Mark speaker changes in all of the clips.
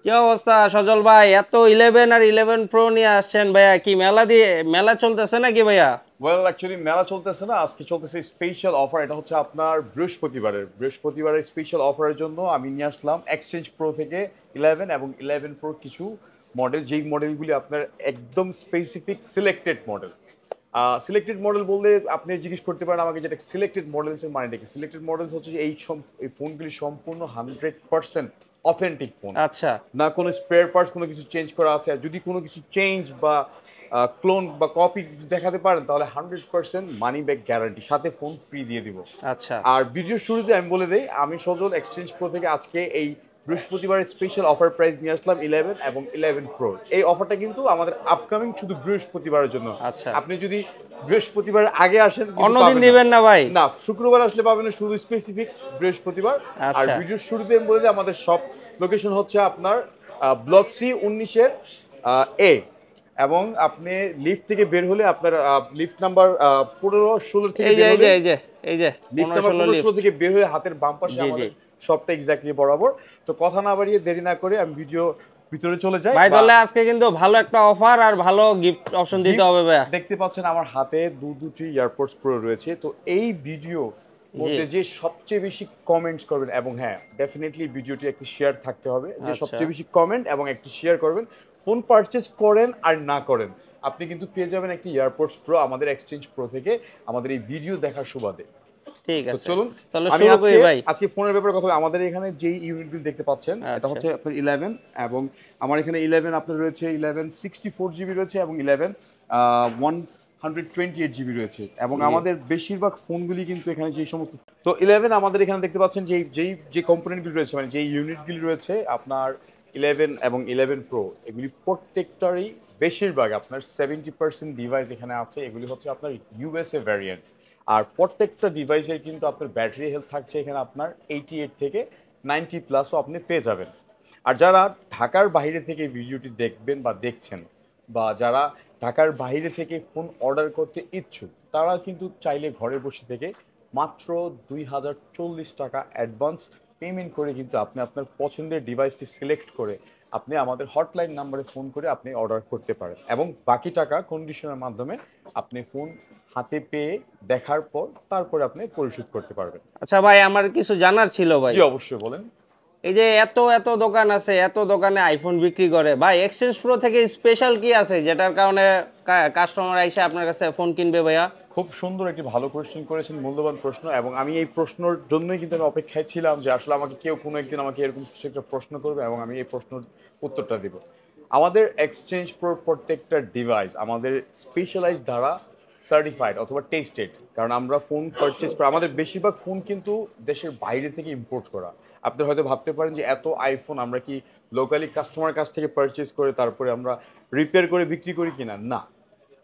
Speaker 1: কি অবস্থা সজল ভাই? এত 11 আর 11 প্রো নিয়ে আসছেন ভাইয়া, কি মেলা চলতেছে নাকি ভাইয়া?
Speaker 2: ওয়েল অ্যাকচুয়ালি মেলা চলতেছে না, আজকে চলতেছে স্পেশাল অফার। এটা হচ্ছে আপনার বৃহস্পতিবারের স্পেশাল অফারের জন্য আমি নিয়ে আসলাম এক্সচেঞ্জ প্রো থেকে 11 এবং 11 প্রো কিছু মডেল, যেই মডেলগুলি আপনার একদম specific selected model. Selected model বললে আপনি জিজ্ঞেস করতে পারেন আমাকে, যেটা সিলেক্টেড মডেলসের মানে কি? সিলেক্টেড মডেলস হচ্ছে যে এই ফোনগুলি সম্পূর্ণ 100% অথেন্টিক ফোন।
Speaker 1: আচ্ছা
Speaker 2: না কোনো স্পেয়ার পার্টস কোনো কিছু চেঞ্জ করা আছে, আর যদি কোনো কিছু চেঞ্জ বা ক্লোন বা কপি দেখাতে পারেন তাহলে 100% মানি ব্যাক গ্যারান্টি, সাথে ফোন ফ্রি দিয়ে দিব।
Speaker 1: আচ্ছা।
Speaker 2: আর ভিডিওর শুরুতে আমি বলে দেই, আমি সজল এক্সচেঞ্জ প্রো থেকে আজকে এই বৃহস্পতিবারের স্পেশাল অফার প্রাইস নিয়ে আসলাম 11 এবং 11 প্রো। এই অফারটা কিন্তু আমাদের আপকামিং শুধু বৃহস্পতিবারের জন্য।
Speaker 1: আচ্ছা,
Speaker 2: আপনি যদি বৃহস্পতিবার আগে আসেন কিন্তু
Speaker 1: অন্যদিন
Speaker 2: পাবেন না।
Speaker 1: দিবেন না ভাই?
Speaker 2: না, শুক্রবার আসলে পাবেন না, শুধু স্পেসিফিক বৃহস্পতিবার। আর
Speaker 1: আচ্ছা।
Speaker 2: ভিডিওর শুরুতে আমি বলে দিই আমাদের সব লোকেশন হচ্ছে আপনার ব্লক সি 19-এর এ, এবং আপনি লিফট থেকে বের হলে আপনার লিফট নাম্বার 15-16 থেকে
Speaker 1: এই যে
Speaker 2: বের
Speaker 1: এই
Speaker 2: হলে,
Speaker 1: যে এই যে এই যে
Speaker 2: লিফট
Speaker 1: 15
Speaker 2: নাম্বার
Speaker 1: 16 লিফট।
Speaker 2: 15-16 থেকে বের হয়ে হাতের বাম পাশে
Speaker 1: জি জি।
Speaker 2: আমাদের শপটা এক্স্যাক্টলি বরাবর। তো কথা না বাড়িয়ে দেরি না করে আমি ভিডিও ভিতরে চলে যাই।
Speaker 1: ভাই
Speaker 2: বা
Speaker 1: তাহলে আজকে কিন্তু ভালো একটা অফার আর ভালো গিফট অপশন দিতে
Speaker 2: গিফট
Speaker 1: হবে ভাইয়া।
Speaker 2: দেখতে পাচ্ছেন আমার হাতে দুটি এয়ারপোর্টস প্রো রয়েছে। তো এই ভিডিও
Speaker 1: জি।
Speaker 2: মধ্যে যে সবচেয়ে বেশি কমেন্টস করবেন, এবং হ্যাঁ ডেফিনেটলি ভিডিওটি একটি শেয়ার থাকতে হবে, যে
Speaker 1: আচ্ছা
Speaker 2: সবচেয়ে বেশি কমেন্ট এবং একটি শেয়ার করবেন, ফোন পারচেজ করেন আর না করেন, আপনি কিন্তু পেয়ে যাবেন একটি এয়ারপোর্টস প্রো আমাদের এক্সচেঞ্জ প্রো থেকে, আমাদের এই ভিডিও দেখার সুবাদে।
Speaker 1: ঠিক
Speaker 2: তো
Speaker 1: আছে,
Speaker 2: চলুন
Speaker 1: তাহলে
Speaker 2: আমি
Speaker 1: শুরু করি
Speaker 2: আজকে
Speaker 1: ভাই।
Speaker 2: আজকে ফোনের ব্যাপারে কথা বলি। আমাদের এখানে যেই ইউনিটগুলো দেখতে পাচ্ছেন এটা
Speaker 1: আচ্ছা
Speaker 2: হচ্ছে আপনার 11, এবং আমার এখানে 11 আপনার রয়েছে, 11 64 জিবি রয়েছে, এবং 11 128 জিবি রয়েছে। এবং
Speaker 1: জি।
Speaker 2: আমাদের বেশিরভাগ ফোনগুলি কিন্তু এখানে যে সমস্ত, তো 11 আমাদের এখানে দেখতে পাচ্ছেন যে কম্পোনেন্টগুলি রয়েছে, মানে যেই ইউনিটগুলি রয়েছে আপনার 11 এবং 11 প্রো, এগুলি প্রত্যেকটারই বেশিরভাগ আপনার 70% ডিভাইস এখানে আছে, এগুলি হচ্ছে আপনার ইউএসএ ভ্যারিয়েন্ট। আর প্রত্যেকটা ডিভাইসের কিন্তু আপনার ব্যাটারি হেলথ থাকছে এখানে আপনার 88 থেকে 90+ও আপনি পেয়ে যাবেন। আর যারা ঢাকার বাইরে থেকে ভিডিওটি দেখবেন বা দেখছেন, বা যারা ঢাকার বাইরে থেকে ফোন অর্ডার করতে ইচ্ছুক, তারা কিন্তু চাইলে ঘরে বসে থেকে মাত্র 2040 টাকা অ্যাডভান্স পেমেন্ট করে কিন্তু আপনি আপনার পছন্দের ডিভাইসটি সিলেক্ট করে আপনি আমাদের হটলাইন নাম্বারে ফোন করে আপনি অর্ডার করতে পারেন, এবং বাকি টাকা কন্ডিশনের মাধ্যমে আপনি ফোন হাতে পেয়ে দেখার পর তারপরে আপনি পরিশোধ করতে পারবেন।
Speaker 1: আচ্ছা ভাই, আমার কিছু জানার ছিল ভাই।
Speaker 2: জি অবশ্যই বলেন।
Speaker 1: এই যে এত এত দোকান আছে, এত দোকানে আইফোন বিক্রি করে, ভাই এক্সচেঞ্জ প্রো থেকে স্পেশাল কি আছে যেটার কারণে কাস্টমার এসে আপনার কাছে ফোন কিনবে ভাইয়া?
Speaker 2: খুব সুন্দর একটি ভালো কোয়েশ্চেন করেছেন, মূল্যবান প্রশ্ন, এবং আমি এই প্রশ্নের জন্যই কিন্তু আমি অপেক্ষায় ছিলাম যে আসলে আমাকে কেউ কোনো একদিন আমাকে এরকম কিছু একটা প্রশ্ন করবে এবং আমি এই প্রশ্নের উত্তরটা দিব। আমাদের এক্সচেঞ্জ প্রো প্রত্যেকটা ডিভাইস আমাদের স্পেশালাইজ দ্বারা সার্টিফাইড অথবা টেস্টেড, কারণ আমরা ফোন পারচেজ করি, আমাদের বেশিরভাগ ফোন কিন্তু দেশের বাইরে থেকে ইম্পোর্ট করা। আপনি হয়তো ভাবতে পারেন যে এত আইফোন আমরা কি লোকালি কাস্টমার কাছ থেকে পারচেজ করে তারপরে আমরা রিপেয়ার করে বিক্রি করি কিনা, না,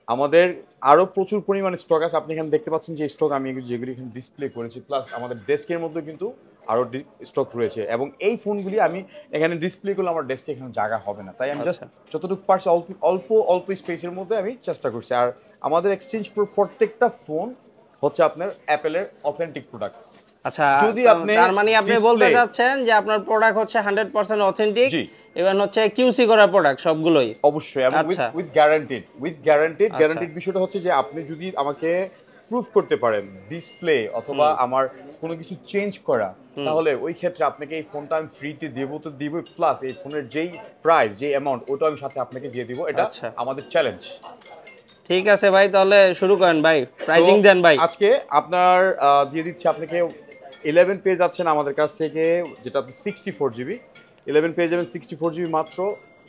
Speaker 2: আমাদের আরও প্রচুর পরিমাণে স্টক আছে। আপনি এখানে দেখতে পাচ্ছেন যে স্টক আমি যেগুলি এখানে ডিসপ্লে করেছি, প্লাস আমাদের ডেস্কের মধ্যে কিন্তু আরও স্টক রয়েছে, এবং এই ফোনগুলি আমি এখানে ডিসপ্লে করলে আমার ডেস্কে এখানে জায়গা হবে না, তাই আমি জাস্ট
Speaker 1: আচ্ছা
Speaker 2: যতটুকু পারছি অল্প অল্প অল্প স্পেসের মধ্যে আমি চেষ্টা করছি। আর আমাদের এক্সচেঞ্জ প্রত্যেকটা ফোন হচ্ছে আপনার অ্যাপেলের অথেন্টিক প্রোডাক্ট।
Speaker 1: আচ্ছা,
Speaker 2: যদি আপনি
Speaker 1: তার মানে আপনি বলতে
Speaker 2: ডিসপ্লে,
Speaker 1: চাচ্ছেন যে আপনার প্রোডাক্ট হচ্ছে 100% অথেন্টিক,
Speaker 2: জি
Speaker 1: এবং হচ্ছে কিউসি করা প্রোডাক্ট সবগুলোই?
Speaker 2: অবশ্যই, এবং উইথ
Speaker 1: আচ্ছা
Speaker 2: উইথ গ্যারান্টেড,
Speaker 1: আচ্ছা।
Speaker 2: গ্যারান্টেড বিষয়টা হচ্ছে যে আপনি যদি আমাকে প্রুফ করতে পারেন ডিসপ্লে অথবা
Speaker 1: হুম
Speaker 2: আমার কোনো কিছু চেঞ্জ করা,
Speaker 1: হুম।
Speaker 2: তাহলে ওই ক্ষেত্রে আপনাকে এই ফোনটা আমি ফ্রিতে দেবো, তো দিব, প্লাস এই ফোনের যেই প্রাইস যেই অ্যামাউন্ট ওটা আমি সাথে আপনাকে দিয়ে দিব। এটা
Speaker 1: আচ্ছা
Speaker 2: আমাদের চ্যালেঞ্জ।
Speaker 1: ঠিক আছে ভাই, তাহলে শুরু করেন ভাই,
Speaker 2: তো
Speaker 1: প্রাইজিং দেন ভাই।
Speaker 2: আজকে আপনার দিয়ে দিচ্ছি আপনাকে 11 পেয়ে যাচ্ছেন আমাদের কাছ থেকে, যেটা আপনি 64 জিবি 11 পেয়ে যাবেন 64 জিবি মাত্র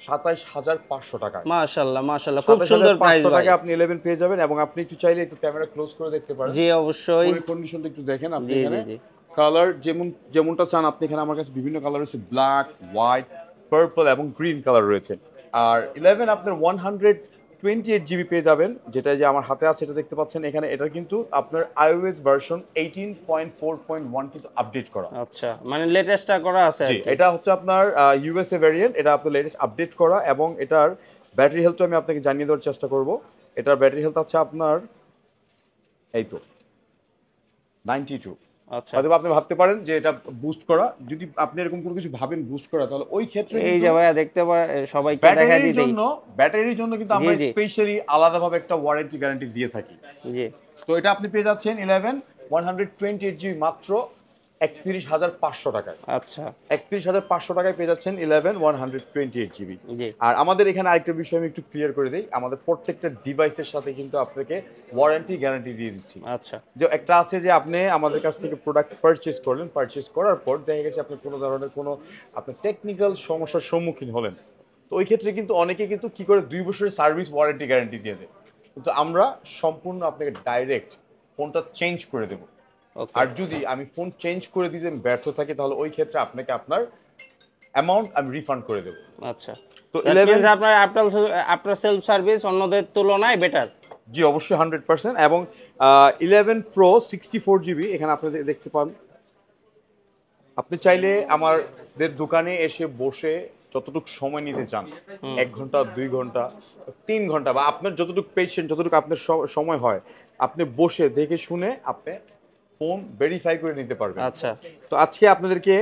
Speaker 2: 27,500 টাকায়।
Speaker 1: মাশাআল্লাহ মাশাআল্লাহ, খুব
Speaker 2: সাতাশ
Speaker 1: সুন্দর
Speaker 2: হাজার
Speaker 1: প্রাইস
Speaker 2: পাঁচশো
Speaker 1: ভাই।
Speaker 2: টাকা আপনি 11 পেয়ে যাবেন, এবং আপনি একটু চাইলে একটু ক্যামেরা ক্লোজ করে দেখতে পারেন,
Speaker 1: জি অবশ্যই।
Speaker 2: ফোনের কন্ডিশনটা একটু দেখেন আপনি
Speaker 1: জি জি
Speaker 2: এখানে।
Speaker 1: জি।
Speaker 2: কালার যেমনটা চান আপনি, এখানে আমার কাছে বিভিন্ন কালার রয়েছে, ব্ল্যাক, হোয়াইট, পার্পল এবং গ্রিন কালার রয়েছে। আর 11 আপনার 128 জিবি পেয়ে যাবেন, যেটা যে আমার হাতে আছে এটা দেখতে পাচ্ছেন এখানে। এটা কিন্তু আপনার iOS ভার্সন 18.4.1 কিন্তু আপডেট করা।
Speaker 1: আচ্ছা, মানে লেটেস্টটা করা আছে আর
Speaker 2: জি,
Speaker 1: কি?
Speaker 2: এটা হচ্ছে আপনার ইউএসএ ভ্যারিয়েন্ট, এটা আপনার লেটেস্ট আপডেট করা, এবং এটার ব্যাটারি হেলথ আমি আপনাকে জানিয়ে দেওয়ার চেষ্টা করব। এটার ব্যাটারি হেলথ আছে আপনার এই তো 92।
Speaker 1: আচ্ছা,
Speaker 2: হয়তো আপনি ভাবতে পারেন যে এটা বুস্ট করা, যদি আপনি এরকম কোনো কিছু ভাবেন বুস্ট করা, তাহলে ওই ক্ষেত্রে
Speaker 1: এই যে ভাইয়া দেখতে সবাইকে দেখা দিতেই।
Speaker 2: ব্যাটারির জন্য কিন্তু
Speaker 1: জি
Speaker 2: আমরা
Speaker 1: জি
Speaker 2: স্পেশালি আলাদাভাবে একটা ওয়ারেন্টি গ্যারান্টি দিয়ে থাকি।
Speaker 1: জি।
Speaker 2: তো এটা আপনি পেয়ে যাচ্ছেন 11 128GB মাত্র 31,500 টাকায়।
Speaker 1: আচ্ছা
Speaker 2: 31,500 টাকায় পেয়ে যাচ্ছেন 11 128GB।
Speaker 1: জি
Speaker 2: আর আমাদের এখানে আরেকটা বিষয় আমি একটু ক্লিয়ার করে দিই, আমাদের প্রত্যেকটা ডিভাইসের সাথে কিন্তু আপনাকে ওয়ারেন্টি গ্যারান্টি দিয়ে দিচ্ছি।
Speaker 1: আচ্ছা
Speaker 2: যে একটা আছে যে আপনি আমাদের কাছ থেকে প্রোডাক্ট পারচেজ করলেন, পারচেজ করার পর দেখা গেছে আপনি কোনো ধরনের কোনো আপনার টেকনিক্যাল সমস্যার সম্মুখীন হলেন, তো ওই ক্ষেত্রে কিন্তু অনেকে কিন্তু কি করে 2 বছরের সার্ভিস ওয়ারেন্টি গ্যারান্টি দিয়ে দেয়, কিন্তু আমরা সম্পূর্ণ আপনাকে ডাইরেক্ট ফোনটা চেঞ্জ করে দেবো।
Speaker 1: ওকে
Speaker 2: আর যদি আমি ফোন চেঞ্জ করে দিতে ব্যর্থ থাকি, তাহলে ওই ক্ষেত্রে আপনাকে আপনার অ্যামাউন্ট আমি রিফান্ড করে দেবো।
Speaker 1: আচ্ছা।
Speaker 2: তো
Speaker 1: দ্যাট
Speaker 2: 11,
Speaker 1: মিন্স আপনার আফটার সেলফ সার্ভিস অন্যদের তুলনায় বেটার।
Speaker 2: জি অবশ্যই 100%। এবং 11 প্রো 64GB এখানে আপনি দেখতে পান, আপনি চাইলে আমাদের দোকানে এসে বসে যতটুকু সময় নিতে চান, 1 ঘন্টা 2 ঘন্টা 3 ঘন্টা, বা আপনার যতটুকু পেশেন্ট, যতটুকু আপনার সময় হয়, আপনি বসে দেখে শুনে আপনি ফোন ভেরিফাই করে নিতে পারবেন।
Speaker 1: আচ্ছা
Speaker 2: তো আজকে আপনাদেরকে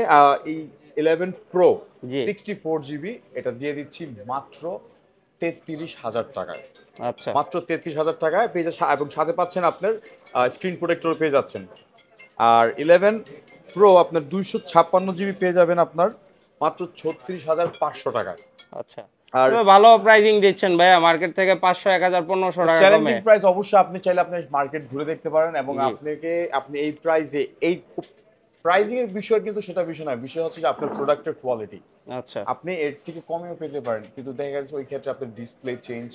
Speaker 2: এই 11 প্রো
Speaker 1: জি
Speaker 2: 64GB এটা দিয়ে দিচ্ছি মাত্র 33,000 টাকায়।
Speaker 1: আচ্ছা
Speaker 2: মাত্র 33,000 টাকায় পেয়ে যাচ্ছে, এবং সাথে পাচ্ছেন আপনার স্ক্রিন প্রোটেক্টর পেয়ে যাচ্ছেন। আর 11 প্রো আপনার 256GB পেয়ে যাবেন আপনার মাত্র 36,500 টাকায়।
Speaker 1: আচ্ছা।
Speaker 2: আর
Speaker 1: তবে ভালো প্রাইজিং দিচ্ছেন ভাইয়া, মার্কেট থেকে 500 1000 1500 টাকা কমে।
Speaker 2: চ্যালেঞ্জিং প্রাইস অবশ্যই, আপনি চাইলে আপনি মার্কেট ঘুরে দেখতে পারেন, এবং
Speaker 1: জি।
Speaker 2: আপনি এই প্রাইসে, এই প্রাইজিং এর বিষয় কিন্তু সেটা বিষয় নয়, বিষয় হচ্ছে যে আপনার প্রোডাক্টের কোয়ালিটি।
Speaker 1: আচ্ছা
Speaker 2: আপনি এর থেকে কমেও পেতে পারেন, কিন্তু দেখা গেছে ওই ক্ষেত্রে আপনার ডিসপ্লে চেঞ্জ,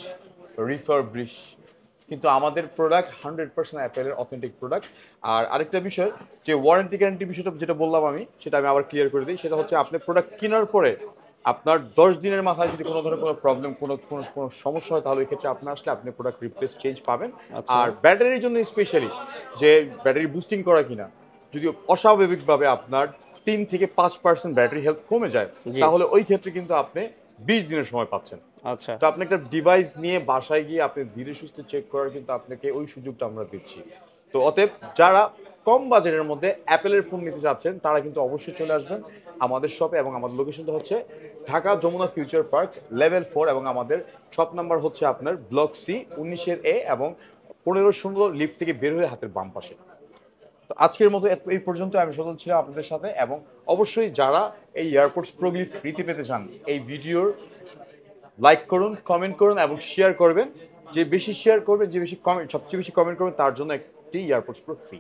Speaker 2: রিফারবিশ, কিন্তু আমাদের প্রোডাক্ট 100% অ্যাপেলের অথেন্টিক প্রোডাক্ট। আর আরেকটা বিষয়, যে ওয়ারেন্টি গ্যারান্টি বিষয়টা যেটা বললাম আমি, সেটা আমি আবার ক্লিয়ার করে দিই। সেটা হচ্ছে আপনি প্রোডাক্ট কেনার পরে আপনার 10 দিনের মাথায় যদি কোনো ধরনের কোনো প্রবলেম, কোনো সমস্যা হয়, তাহলে ওই ক্ষেত্রে আপনি আসলে আপনি প্রোডাক্ট রিপ্লেস চেঞ্জ পাবেন।
Speaker 1: আচ্ছা।
Speaker 2: আর ব্যাটারির জন্য স্পেশালি, যে ব্যাটারি বুস্টিং করা কিনা, যদি অস্বাভাবিকভাবে আপনার 3 থেকে 5% ব্যাটারি হেলথ কমে যায়,
Speaker 1: জি।
Speaker 2: তাহলে ওই ক্ষেত্রে কিন্তু আপনি 20 দিনের সময় পাচ্ছেন।
Speaker 1: আচ্ছা
Speaker 2: তো আপনি একটা ডিভাইস নিয়ে বাসায় গিয়ে আপনি ধীরে সুস্থে চেক করার কিন্তু আপনাকে ওই সুযোগটা আমরা দিচ্ছি। তো অতএব যারা কম বাজেটের মধ্যে অ্যাপেলের ফোন নিতে চাচ্ছেন, তারা কিন্তু অবশ্যই চলে আসবেন আমাদের শপে, এবং আমাদের লোকেশনটা হচ্ছে Dhaka Jamuna future park level 4, এবং আমাদের শপ নাম্বার হচ্ছে আপনার ব্লক সি 19-এ, এবং 15-16 লিফট থেকে বের হয়ে হাতের বাম পাশে। তো আজকের মতো এই পর্যন্ত, আমি সচল ছিলাম আপনাদের সাথে, এবং অবশ্যই যারা এই এয়ারপোর্টস প্রো গিফট ফ্রিতে পেতে চান, এই ভিডিওর লাইক করুন, কমেন্ট করুন এবং শেয়ার করবেন। যে বেশি শেয়ার করবেন, যে বেশি কমেন্ট, সবচেয়ে বেশি কমেন্ট করবেন, তার জন্য একটি এয়ারপোর্টস প্রো ফ্রি।